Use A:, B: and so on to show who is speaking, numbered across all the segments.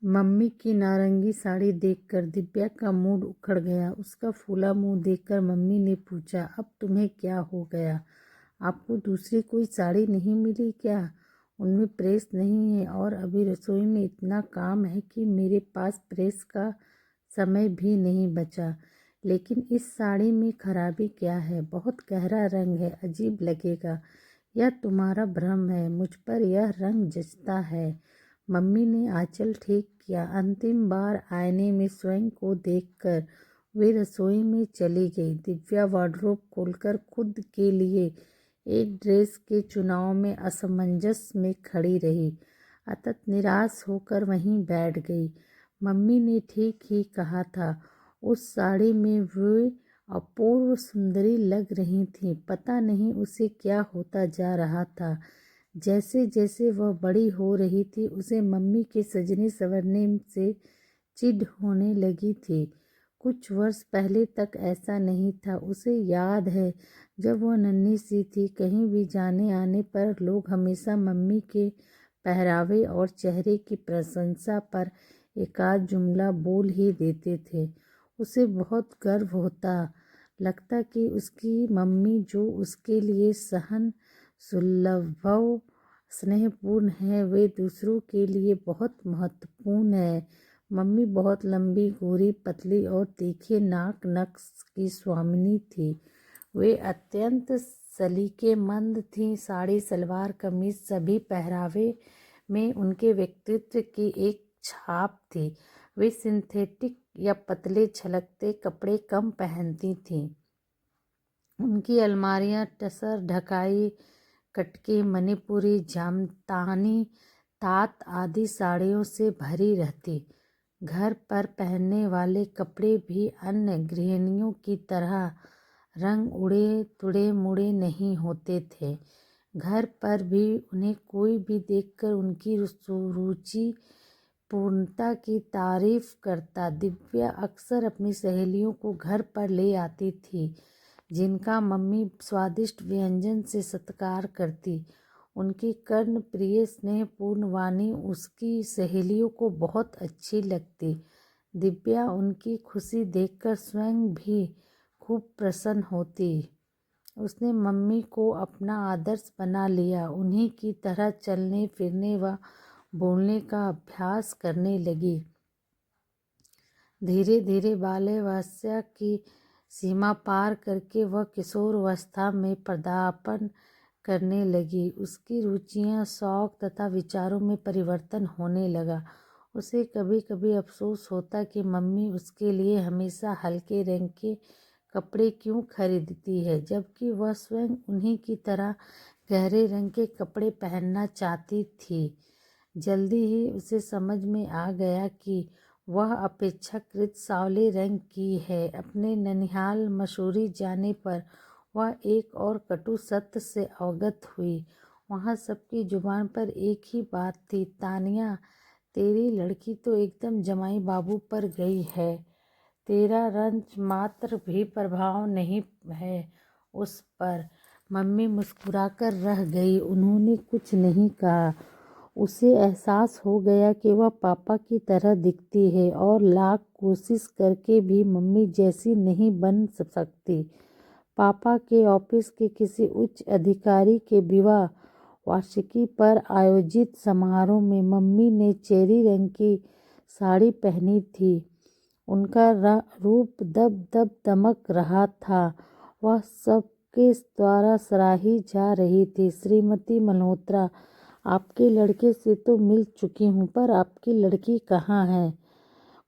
A: Mummy की नारंगी साड़ी देखकर दिव्या का मूड उखड़ गया। उसका फूला मुंह देखकर मम्मी ने पूछा, अब तुम्हें क्या हो गया? आपको दूसरी कोई साड़ी नहीं मिली क्या? उनमें प्रेस नहीं है और अभी रसोई में इतना काम है कि मेरे पास प्रेस का समय भी नहीं बचा। लेकिन इस साड़ी में खराबी क्या है? बहुत गहरा रंग है, अजीब लगेगा। यह तुम्हारा भ्रम है, मुझ पर यह रंग जचता है। मम्मी ने आंचल ठीक किया। अंतिम बार आईने में स्वयं को देखकर वे रसोई में चली गई। दिव्या वार्डरोब खोलकर खुद के लिए एक ड्रेस के चुनाव में असमंजस में खड़ी रही। अतत निराश होकर वहीं बैठ गई। मम्मी ने ठीक ही कहा था, उस साड़ी में वे अपूर्व सुंदरी लग रही थी। पता नहीं उसे क्या होता जा रहा था। जैसे जैसे वह बड़ी हो रही थी उसे मम्मी के सजने संवरने से चिढ़ होने लगी थी। कुछ वर्ष पहले तक ऐसा नहीं था। उसे याद है जब वह नन्ही सी थी, कहीं भी जाने आने पर लोग हमेशा मम्मी के पहरावे और चेहरे की प्रशंसा पर एकाध जुमला बोल ही देते थे। उसे बहुत गर्व होता, लगता कि उसकी मम्मी जो उसके लिए सहन सुलभ स्नेहपूर्ण है, वे दूसरों के लिए बहुत महत्वपूर्ण है। मम्मी बहुत लंबी, गोरी, पतली और तीखे नाक नक्श की स्वामिनी थी। वे अत्यंत सलीकेमंद थीं। साड़ी, सलवार, कमीज सभी पहरावे में उनके व्यक्तित्व की एक छाप थी। वे सिंथेटिक या पतले छलकते कपड़े कम पहनती थीं। उनकी अलमारियां टसर, ढकाई, कटकी, मणिपुरी, जामतानी, तात आदि साड़ियों से भरी रहती। घर पर पहनने वाले कपड़े भी अन्य गृहिणियों की तरह रंग उड़े तुड़े मुड़े नहीं होते थे। घर पर भी उन्हें कोई भी देखकर उनकी रुचि पूर्णता की तारीफ करता। दिव्या अक्सर अपनी सहेलियों को घर पर ले आती थी, जिनका मम्मी स्वादिष्ट व्यंजन से सत्कार करती। उनकी कर्णप्रिय स्नेहपूर्ण वाणी उसकी सहेलियों को बहुत अच्छी लगती। दिव्या उनकी खुशी देखकर स्वयं भी खूब प्रसन्न होती। उसने मम्मी को अपना आदर्श बना लिया। उन्हीं की तरह चलने फिरने व बोलने का अभ्यास करने लगी। धीरे धीरे बाल्यावस्था की सीमा पार करके वह किशोरावस्था में पदार्पण करने लगी। उसकी रुचियां, शौक तथा विचारों में परिवर्तन होने लगा। उसे कभी कभी अफसोस होता कि मम्मी उसके लिए हमेशा हल्के रंग के कपड़े क्यों खरीदती है, जबकि वह स्वयं उन्हीं की तरह गहरे रंग के कपड़े पहनना चाहती थी। जल्दी ही उसे समझ में आ गया कि वह अपेक्षाकृत सांवले रंग की है। अपने ननिहाल मसूरी जाने पर वह एक और कटु सत्य से अवगत हुई। वहाँ सबकी जुबान पर एक ही बात थी, तानिया, तेरी लड़की तो एकदम जमाई बाबू पर गई है। तेरा रंच मात्र भी प्रभाव नहीं है उस पर। मम्मी मुस्कुराकर रह गई। उन्होंने कुछ नहीं कहा। उसे एहसास हो गया कि वह पापा की तरह दिखती है और लाख कोशिश करके भी मम्मी जैसी नहीं बन सकती। पापा के ऑफिस के किसी उच्च अधिकारी के विवाह वार्षिकी पर आयोजित समारोह में मम्मी ने चेरी रंग की साड़ी पहनी थी। उनका रूप दब दब दमक रहा था। वह सबके द्वारा सराही जा रही थी। श्रीमती मल्होत्रा, आपके लड़के से तो मिल चुकी हूँ, पर आपकी लड़की कहाँ है?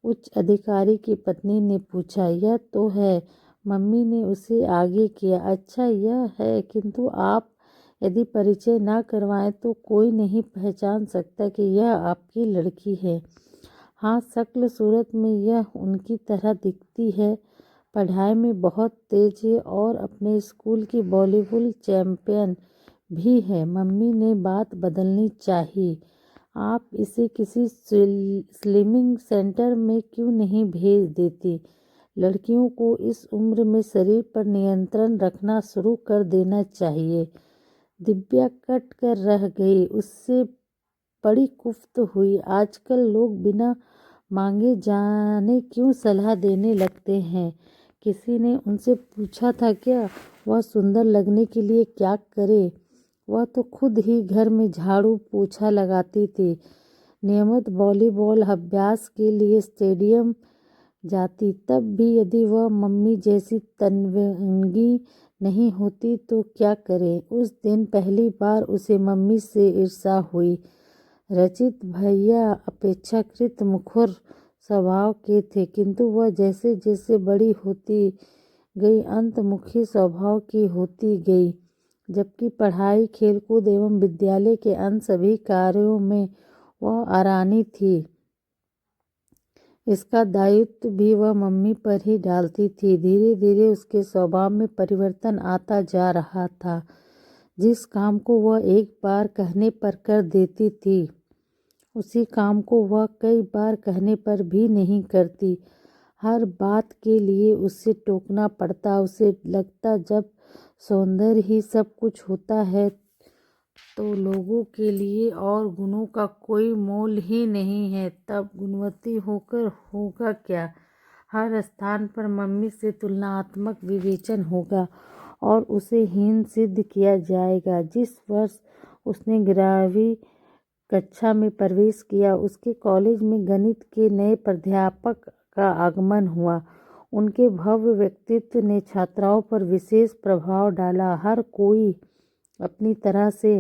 A: उच्च अधिकारी की पत्नी ने पूछा। यह तो है, मम्मी ने उसे आगे किया। अच्छा, यह है, किंतु आप यदि परिचय ना करवाएं तो कोई नहीं पहचान सकता कि यह आपकी लड़की है। हाँ, शक्ल सूरत में यह उनकी तरह दिखती है। पढ़ाई में बहुत तेज है और अपने स्कूल की वॉलीबॉल चैंपियन भी है। मम्मी ने बात बदलनी चाहिए। आप इसे किसी स्लिमिंग सेंटर में क्यों नहीं भेज देती? लड़कियों को इस उम्र में शरीर पर नियंत्रण रखना शुरू कर देना चाहिए। दिव्या कट कर रह गई। उससे बड़ी कुफ्त हुई। आजकल लोग बिना मांगे जाने क्यों सलाह देने लगते हैं। किसी ने उनसे पूछा था क्या वह सुंदर लगने के लिए क्या करे। वह तो खुद ही घर में झाड़ू पोछा लगाती थी, नियमित वॉलीबॉल अभ्यास के लिए स्टेडियम जाती। तब भी यदि वह मम्मी जैसी तन्वंगी नहीं होती तो क्या करे। उस दिन पहली बार उसे मम्मी से ईर्ष्या हुई। रचित भैया अपेक्षाकृत मुखर स्वभाव के थे, किंतु वह जैसे जैसे बड़ी होती गई अंतर्मुखी स्वभाव की होती गई। जबकि पढ़ाई, खेलकूद एवं विद्यालय के अन्य सभी कार्यों में वह आरानी थी, इसका दायित्व भी वह मम्मी पर ही डालती थी। धीरे धीरे उसके स्वभाव में परिवर्तन आता जा रहा था। जिस काम को वह एक बार कहने पर कर देती थी, उसी काम को वह कई बार कहने पर भी नहीं करती। हर बात के लिए उसे टोकना पड़ता। उसे लगता जब सौंदर्य ही सब कुछ होता है तो लोगों के लिए और गुणों का कोई मोल ही नहीं है, तब गुणवती होकर होगा क्या। हर स्थान पर मम्मी से तुलनात्मक विवेचन होगा और उसे हीन सिद्ध किया जाएगा। जिस वर्ष उसने 11वीं कक्षा में प्रवेश किया, उसके कॉलेज में गणित के नए प्राध्यापक का आगमन हुआ। उनके भव्य व्यक्तित्व ने छात्राओं पर विशेष प्रभाव डाला। हर कोई अपनी तरह से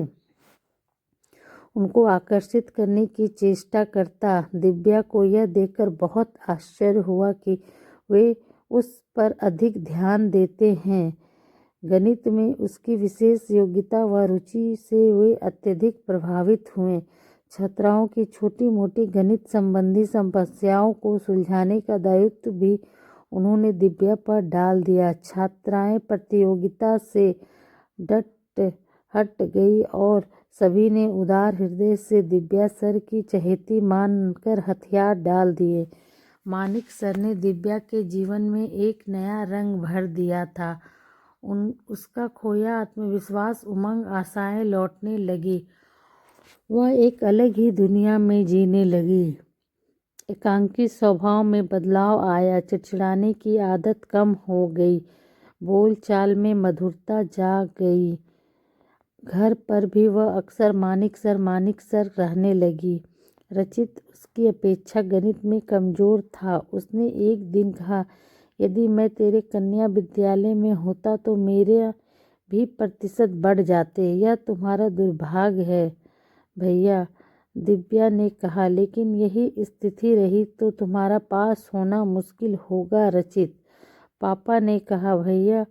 A: उनको आकर्षित करने की चेष्टा करता। दिव्या को यह देखकर बहुत आश्चर्य हुआ कि वे उस पर अधिक ध्यान देते हैं। गणित में उसकी विशेष योग्यता व रुचि से वे अत्यधिक प्रभावित हुए। छात्राओं की छोटी मोटी गणित संबंधी समस्याओं को सुलझाने का दायित्व भी उन्होंने दिव्या पर डाल दिया। छात्राएं प्रतियोगिता से डट हट गई और सभी ने उदार हृदय से दिव्या सर की चहेती मानकर हथियार डाल दिए। मानिक सर ने दिव्या के जीवन में एक नया रंग भर दिया था। उसका खोया आत्मविश्वास, उमंग, आशाएं लौटने लगी। वह एक अलग ही दुनिया में जीने लगी। एकांकी स्वभाव में बदलाव आया। चिड़चिड़ाने की आदत कम हो गई। बोलचाल में मधुरता जा गई। घर पर भी वह अक्सर मानिक सर रहने लगी। रचित उसकी अपेक्षा गणित में कमजोर था। उसने एक दिन कहा, यदि मैं तेरे कन्या विद्यालय में होता तो मेरे भी प्रतिशत बढ़ जाते। यह तुम्हारा दुर्भाग्य है भैया, दिव्या ने कहा, लेकिन यही स्थिति रही तो तुम्हारा पास होना मुश्किल होगा। रचित पापा ने कहा, भैया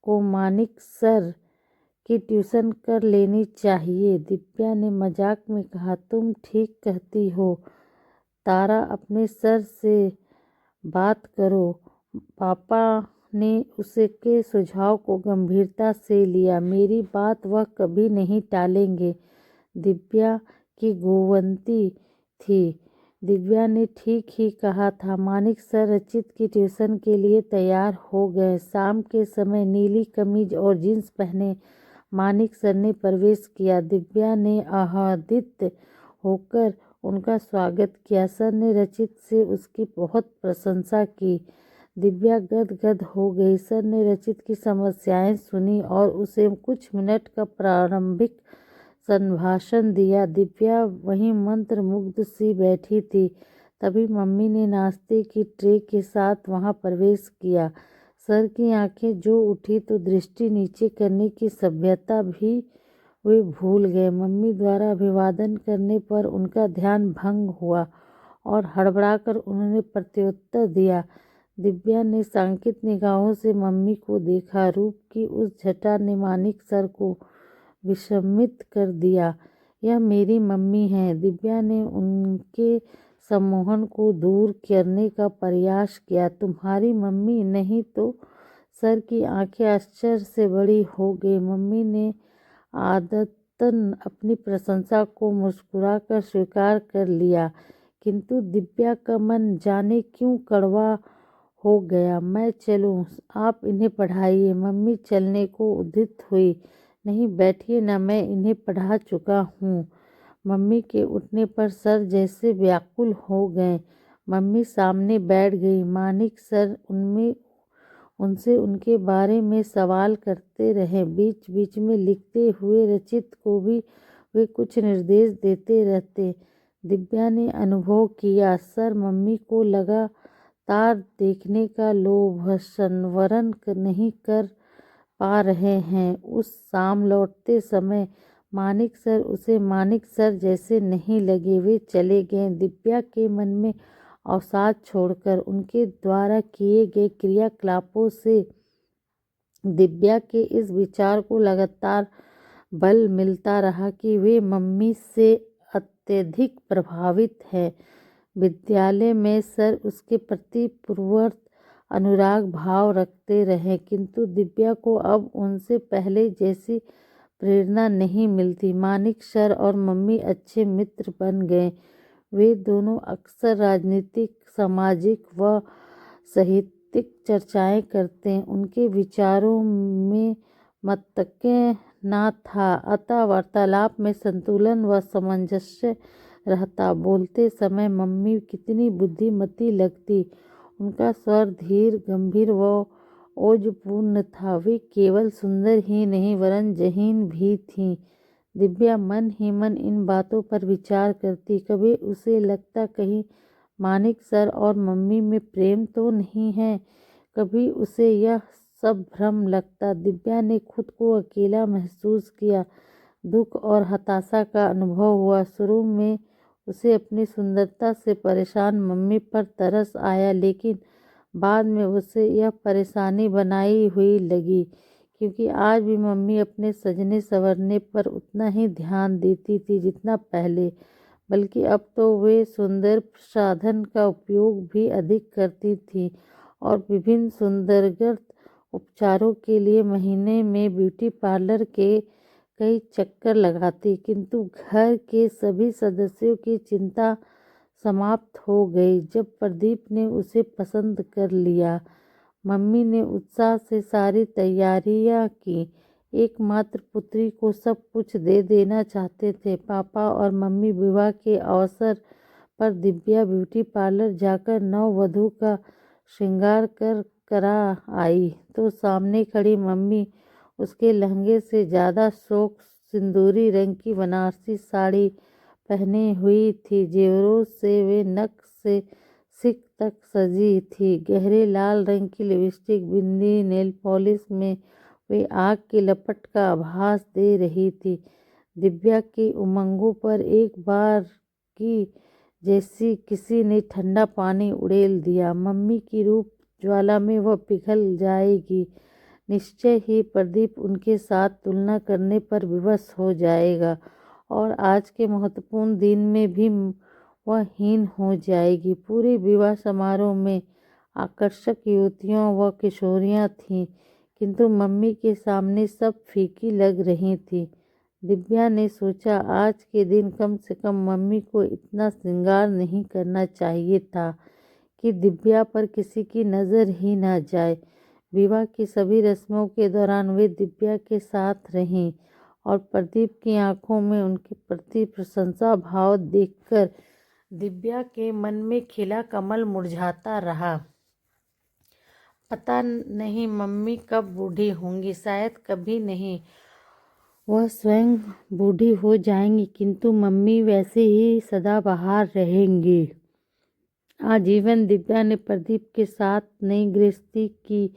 A: को मानिक सर की ट्यूशन कर लेनी चाहिए। दिव्या ने मजाक में कहा, तुम ठीक कहती हो तारा, अपने सर से बात करो। पापा ने उसके सुझाव को गंभीरता से लिया। मेरी बात वह कभी नहीं टालेंगे। दिव्या की गोवंती थी। दिव्या ने ठीक ही कहा था। मानिक सर रचित की ट्यूशन के लिए तैयार हो गए। शाम के समय नीली कमीज और जींस पहने मानिक सर ने प्रवेश किया। दिव्या ने आह्लादित होकर उनका स्वागत किया। सर ने रचित से उसकी बहुत प्रशंसा की। दिव्या गदगद हो गई। सर ने रचित की समस्याएं सुनी और उसे कुछ मिनट का प्रारंभिक संभाषण दिया। दिव्या वहीं मंत्रमुग्ध सी बैठी थी। तभी मम्मी ने नाश्ते की ट्रे के साथ वहां प्रवेश किया। सर की आंखें जो उठी तो दृष्टि नीचे करने की सभ्यता भी वे भूल गए। मम्मी द्वारा अभिवादन करने पर उनका ध्यान भंग हुआ और हड़बड़ाकर उन्होंने प्रत्युत्तर दिया। दिव्या ने सांकित निगाहों से मम्मी को देखा। रूप की उस छटा ने मानिक सर को विस्मित कर दिया। यह मेरी मम्मी है। दिव्या ने उनके सम्मोहन को दूर करने का प्रयास किया। तुम्हारी मम्मी? नहीं तो? सर की आंखें आश्चर्य से बड़ी हो गई। मम्मी ने आदतन अपनी प्रशंसा को मुस्कुराकर स्वीकार कर लिया, किंतु दिव्या का मन जाने क्यों कड़वा हो गया। मैं चलूं? आप इन्हें पढ़ाइए। मम्मी चलने को उद्यत हुई। नहीं, बैठिए ना, मैं इन्हें पढ़ा चुका हूँ। मम्मी के उठने पर सर जैसे व्याकुल हो गए। मम्मी सामने बैठ गई। मानिक सर उनसे उनके बारे में सवाल करते रहे। बीच बीच में लिखते हुए रचित को भी वे कुछ निर्देश देते रहते। दिव्या ने अनुभव किया, सर मम्मी को लगातार देखने का लोभ संवरण नहीं कर पा रहे हैं। उस शाम लौटते समय मानिक सर उसे मानिक सर जैसे नहीं लगे। वे चले गए। दिव्या के मन में अवसाद छोड़कर उनके द्वारा किए गए क्रियाकलापों से दिव्या के इस विचार को लगातार बल मिलता रहा कि वे मम्मी से अत्यधिक प्रभावित है। विद्यालय में सर उसके प्रति पूर्ववत अनुराग भाव रखते रहे, किंतु दिव्या को अब उनसे पहले जैसी प्रेरणा नहीं मिलती। मानिक सर और मम्मी अच्छे मित्र बन गए। वे दोनों अक्सर राजनीतिक, सामाजिक व साहित्यिक चर्चाएं करते। उनके विचारों में मतैक्य न था, अतः वार्तालाप में संतुलन व सामंजस्य रहता। बोलते समय मम्मी कितनी बुद्धिमती लगती। उनका स्वर धीर, गंभीर व ओजपूर्ण था। वे केवल सुंदर ही नहीं वरन जहीन भी थीं। दिव्या मन ही मन इन बातों पर विचार करती। कभी उसे लगता कहीं मानिक सर और मम्मी में प्रेम तो नहीं है, कभी उसे यह सब भ्रम लगता। दिव्या ने खुद को अकेला महसूस किया। दुख और हताशा का अनुभव हुआ। शुरू में उसे अपनी सुंदरता से परेशान मम्मी पर तरस आया, लेकिन बाद में उसे यह परेशानी बनाई हुई लगी, क्योंकि आज भी मम्मी अपने सजने संवरने पर उतना ही ध्यान देती थी जितना पहले, बल्कि अब तो वे सुंदर साधन का उपयोग भी अधिक करती थी और विभिन्न सुंदरगत उपचारों के लिए महीने में ब्यूटी पार्लर के कई चक्कर लगाती। किंतु घर के सभी सदस्यों की चिंता समाप्त हो गई जब प्रदीप ने उसे पसंद कर लिया। मम्मी ने उत्साह से सारी तैयारियां की। एकमात्र पुत्री को सब कुछ दे देना चाहते थे। पापा और मम्मी विवाह के अवसर पर दिव्या ब्यूटी पार्लर जाकर नववधू का श्रृंगार करा आई तो सामने खड़ी मम्मी उसके लहंगे से ज़्यादा शौक सिंदूरी रंग की बनारसी साड़ी पहने हुई थी। जेवरों से वे नक से सिक तक सजी थी। गहरे लाल रंग की लिपस्टिक, बिंदी, नेल पॉलिश में वे आग की लपट का आभास दे रही थी। दिव्या की उमंगों पर एक बार की जैसी किसी ने ठंडा पानी उड़ेल दिया। मम्मी की रूप ज्वाला में वह पिघल जाएगी। निश्चय ही प्रदीप उनके साथ तुलना करने पर विवश हो जाएगा और आज के महत्वपूर्ण दिन में भी वह हीन हो जाएगी। पूरे विवाह समारोह में आकर्षक युवतियां व किशोरियां थीं, किंतु मम्मी के सामने सब फीकी लग रही थी। दिव्या ने सोचा, आज के दिन कम से कम मम्मी को इतना श्रृंगार नहीं करना चाहिए था कि दिव्या पर किसी की नज़र ही न जाए। विवाह की सभी रस्मों के दौरान वे दिव्या के साथ रहीं और प्रदीप की आंखों में उनके प्रति प्रशंसा भाव देखकर दिव्या के मन में खिला कमल मुरझाता रहा। पता नहीं मम्मी कब बूढ़ी होंगी, शायद कभी नहीं, वह स्वयं बूढ़ी हो जाएंगी, किंतु मम्मी वैसे ही सदाबहार रहेंगी। आजीवन दिव्या ने प्रदीप के साथ नई गृहस्थी की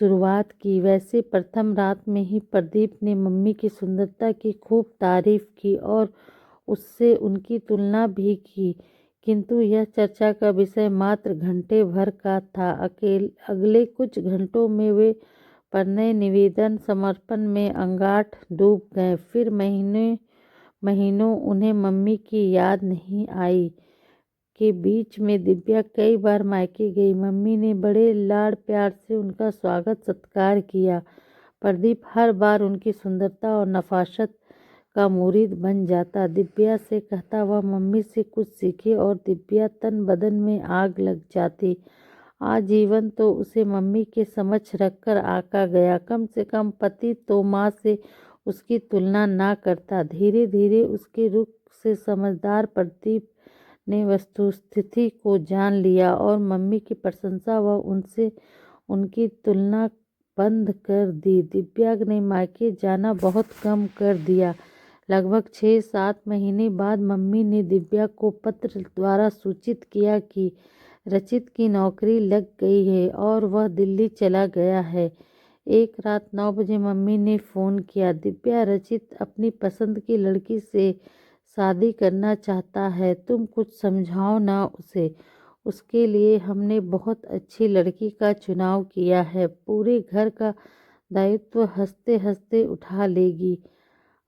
A: शुरुआत की। वैसे प्रथम रात में ही प्रदीप ने मम्मी की सुंदरता की खूब तारीफ की और उससे उनकी तुलना भी की, किंतु यह चर्चा का विषय मात्र घंटे भर का था। अगले कुछ घंटों में वे प्रणय निवेदन समर्पण में अंगाठ डूब गए। फिर महीनों उन्हें मम्मी की याद नहीं आई। के बीच में दिव्या कई बार मायके गई। मम्मी ने बड़े लाड़ प्यार से उनका स्वागत सत्कार किया। प्रदीप हर बार उनकी सुंदरता और नफासत का मुरीद बन जाता। दिव्या से कहता वह मम्मी से कुछ सीखे और दिव्या तन बदन में आग लग जाती। आजीवन तो उसे मम्मी के समक्ष रखकर आका गया, कम से कम पति तो माँ से उसकी तुलना ना करता। धीरे धीरे उसके रुख से समझदार प्रदीप ने वस्तुस्थिति को जान लिया और मम्मी की प्रशंसा व उनसे उनकी तुलना बंद कर दी। दिव्या ने मायके जाना बहुत कम कर दिया। लगभग 6-7 महीने बाद मम्मी ने दिव्या को पत्र द्वारा सूचित किया कि रचित की नौकरी लग गई है और वह दिल्ली चला गया है। एक रात 9 बजे मम्मी ने फ़ोन किया। दिव्या, रचित अपनी पसंद की लड़की से शादी करना चाहता है, तुम कुछ समझाओ ना उसे। उसके लिए हमने बहुत अच्छी लड़की का चुनाव किया है, पूरे घर का दायित्व हंसते हंसते उठा लेगी।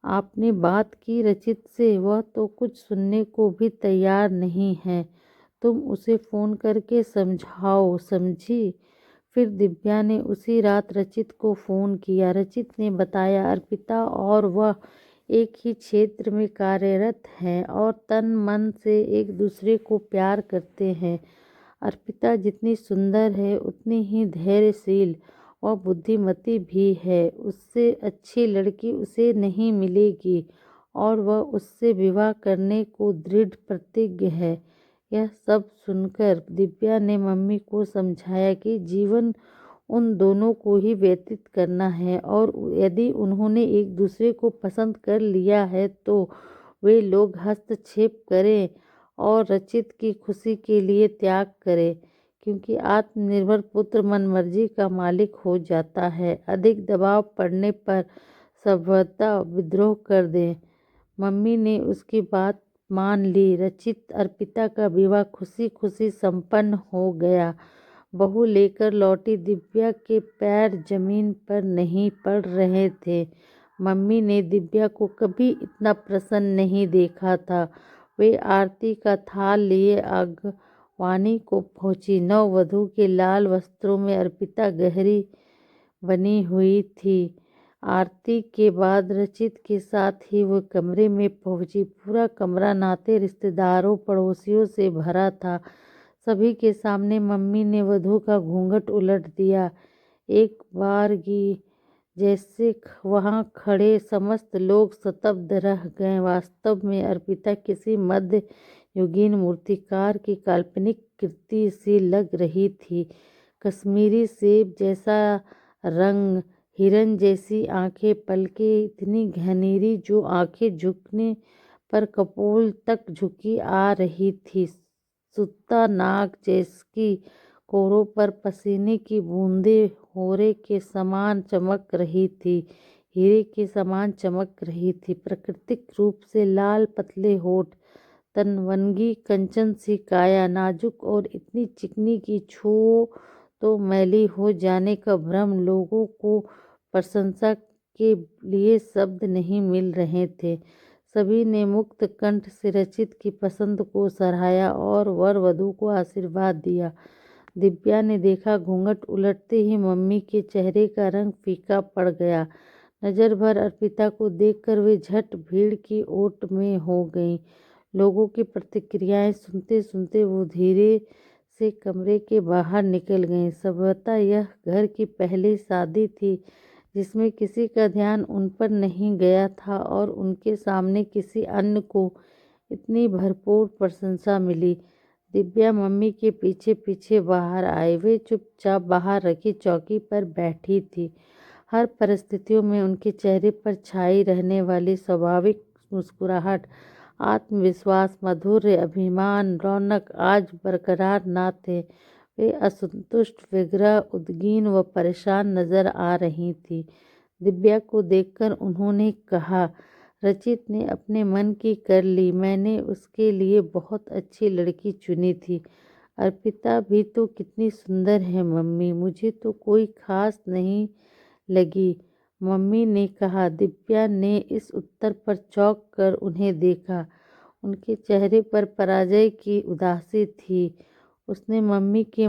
A: आपने बात की रचित से? वह तो कुछ सुनने को भी तैयार नहीं है। तुम उसे फ़ोन करके समझाओ, समझी? फिर दिव्या ने उसी रात रचित को फ़ोन किया। रचित ने बताया अर्पिता और वह एक ही क्षेत्र में कार्यरत हैं और तन मन से एक दूसरे को प्यार करते हैं। अर्पिता जितनी सुंदर है उतनी ही धैर्यशील और बुद्धिमती भी है। उससे अच्छी लड़की उसे नहीं मिलेगी और वह उससे विवाह करने को दृढ़ प्रतिज्ञ है। यह सब सुनकर दिव्या ने मम्मी को समझाया कि जीवन उन दोनों को ही व्यतीत करना है और यदि उन्होंने एक दूसरे को पसंद कर लिया है तो वे लोग हस्तक्षेप करें और रचित की खुशी के लिए त्याग करें, क्योंकि आत्मनिर्भर पुत्र मनमर्जी का मालिक हो जाता है। अधिक दबाव पड़ने पर संभवतः विद्रोह कर दें। मम्मी ने उसकी बात मान ली। रचित अर्पिता का विवाह खुशी खुशी संपन्न हो गया। बहू लेकर लौटी दिव्या के पैर जमीन पर नहीं पड़ रहे थे। मम्मी ने दिव्या को कभी इतना प्रसन्न नहीं देखा था। वे आरती का थाल लिए आगवानी को पहुंची। नववधू के लाल वस्त्रों में अर्पिता गहरी बनी हुई थी। आरती के बाद रचित के साथ ही वो कमरे में पहुंची। पूरा कमरा नाते रिश्तेदारों पड़ोसियों से भरा था। सभी के सामने मम्मी ने वधू का घूंघट उलट दिया। एक बार की जैसे वहां खड़े समस्त लोग स्तब्ध रह गए। वास्तव में अर्पिता किसी मध्य युगीन मूर्तिकार की काल्पनिक कृति सी लग रही थी। कश्मीरी सेब जैसा रंग, हिरन जैसी आंखें, पलकें इतनी घनेरी जो आंखें झुकने पर कपोल तक झुकी आ रही थी। सुत्ता नाक जिसकी कोरों पर पसीने की बूंदें होरे के समान चमक रही थी, हीरे के समान चमक रही थी। प्राकृतिक रूप से लाल पतले होठ, तनवंगी कंचन सी काया, नाजुक और इतनी चिकनी कि छुओ तो मैली हो जाने का भ्रम। लोगों को प्रशंसा के लिए शब्द नहीं मिल रहे थे। सभी ने मुक्त कंठ से रचित की पसंद को सराहा और वर वधू को आशीर्वाद दिया। दिव्या ने देखा घूंघट उलटते ही मम्मी के चेहरे का रंग फीका पड़ गया। नजर भर अर्पिता को देखकर वे झट भीड़ की ओट में हो गईं। लोगों की प्रतिक्रियाएं सुनते सुनते वो धीरे से कमरे के बाहर निकल गईं। संभवतः यह घर की पहली शादी थी जिसमें किसी का ध्यान उन पर नहीं गया था और उनके सामने किसी अन्य को इतनी भरपूर प्रशंसा मिली। दिव्या मम्मी के पीछे पीछे बाहर आई। वे चुपचाप बाहर रखी चौकी पर बैठी थी। हर परिस्थितियों में उनके चेहरे पर छाई रहने वाली स्वाभाविक मुस्कुराहट, आत्मविश्वास, माधुर्य, अभिमान, रौनक आज बरकरार न थे। वे असंतुष्ट, व्यग्र, उद्गीन व परेशान नजर आ रही थी। दिव्या को देखकर उन्होंने कहा, रचित ने अपने मन की कर ली। मैंने उसके लिए बहुत अच्छी लड़की चुनी थी। अर्पिता भी तो कितनी सुंदर है मम्मी, मुझे तो कोई खास नहीं लगी, मम्मी ने कहा। दिव्या ने इस उत्तर पर चौंक कर उन्हें देखा। उनके चेहरे पर पराजय की उदासी थी। उसने मम्मी के